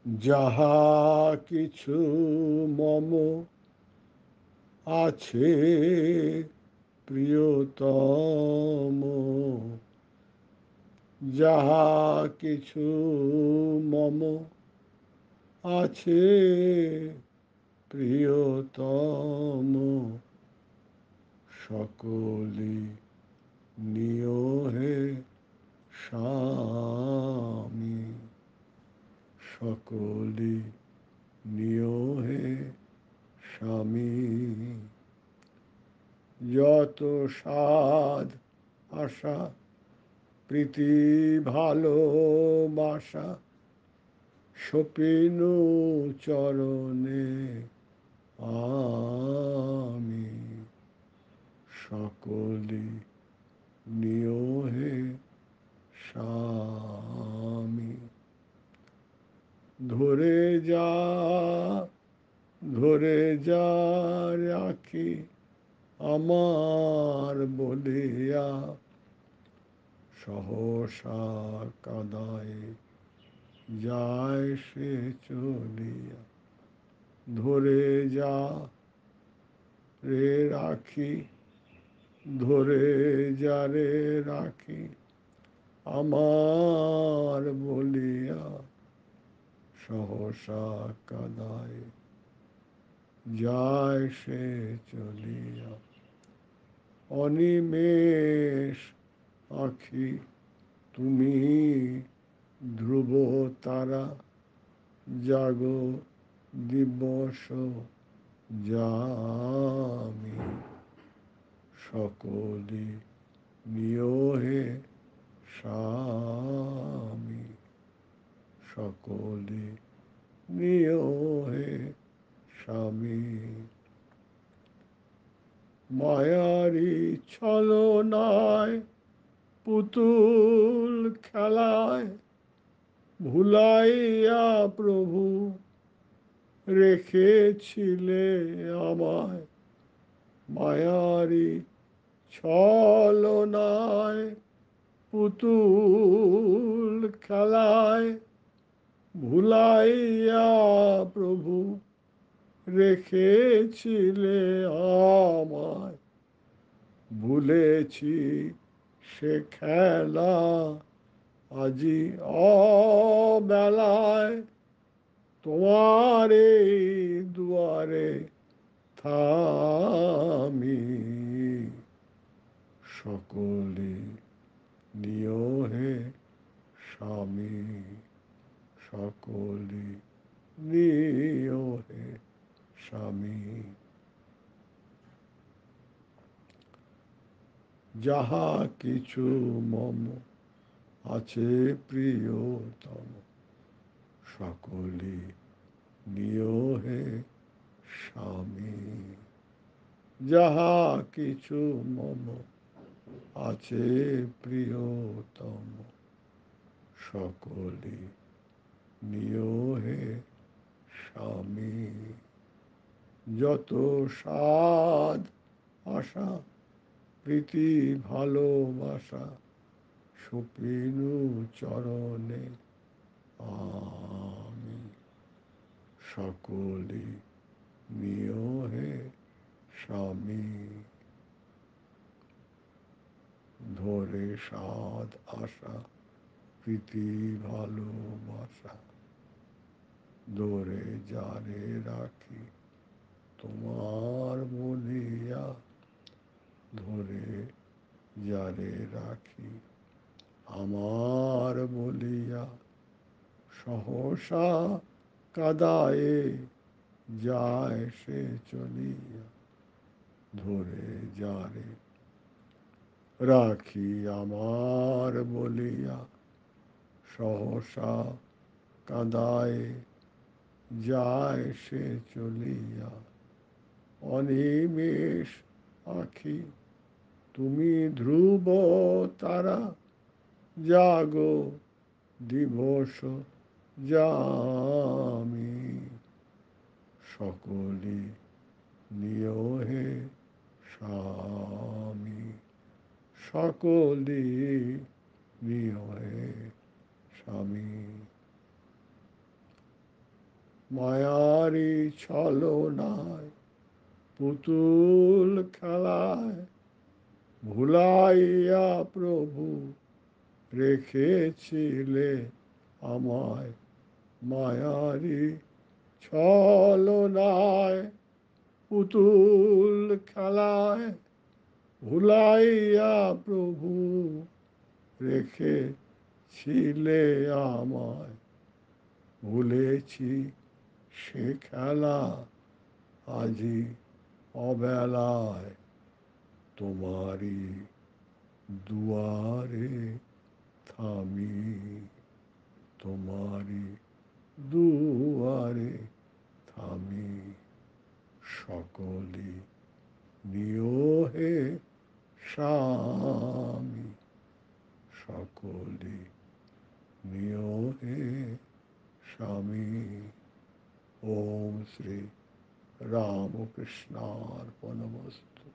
যাহা কিছু মম আছে প্রিয়তম, যাহা কিছু মম আছে প্রিয়তম, সকলি নিয় হে স্বামী, সকলি নিয় হে স্বামী। যত সাধ আশা প্রীতি ভালোবাসা সপিনু চরণে আমি, সকলি নিয় হে স্বামী। ধরে যা ধরে যা রাখি আমার বলিয়া, সহসা কাদায় যায় সে চলিয়া। ধরে যা রে রাখি, ধরে যা রে রাখি আমার বলিয়া, সহসা কাদায় যায় সে চলিয়া। অনিমেষ আখি তুমি ধ্রুব তারা, জাগো দিবস যামি, সকলি নিয় হে স্বামী, সকলি নিয় হে স্বামী। মায়ারি ছলনায় পুতুল খেলায় ভুলাইয়া প্রভু রেখেছিলে আমায়। মায়ারি ছলনায় পুতুল খেলায় ভুলাইয়া প্রভু রেখেছিলে আমায়। ভুলেছি সে খেলা আজি অবেলায়, তোমারে দুয়ারে থামি, সকলে নিয় হে স্বামী, সকলে নিয় হে স্বামী। যাহা কিছু মম আছে প্রিয়তম, সকলে নিয় হে স্বামী। যাহা কিছু মম আছে প্রিয়তম, সকলে নিয় হে স্বামী। যত সাধ আশা প্রীতি ভালোবাসা সপিনু চরণে আমি, সকলে নিয় হে স্বামী। ধরে সাধ আশা প্রীতি ভালোবাসা ধরে যারে রাখি তোমার বলিয়া, ধরে যারে রাখি আমার বলিয়া, সহসা কাদায়ে যায় সে চলিয়া। ধরে যারে রাখি আমার বলিয়া, সহসা কাদায় যায় সে চলিয়া। অনিমেষ আখি তুমি ধ্রুব তারা, জাগো দিবস যামি, সকলে নিয় হে স্বামী, সকলে নিয় হে স্বামী। মায়ারি ছলনায় পুতুল খেলায় ভুলাইয়া প্রভু রেখেছিলে আমায়। মায়ারি ছলনায় পুতুল খেলায় ভুলাইয়া প্রভু রেখেছিলে আমায়। ভুলেছি সে খেলা আজি অবেলায় তোমারি দুয়ারে থামি। তোমারি দুয়ারে থামি। সকলে নিও হে স্বামী। সকলে নিও হে স্বামী। ওম শ্রী রামকৃষ্ণার্পণমস্তু।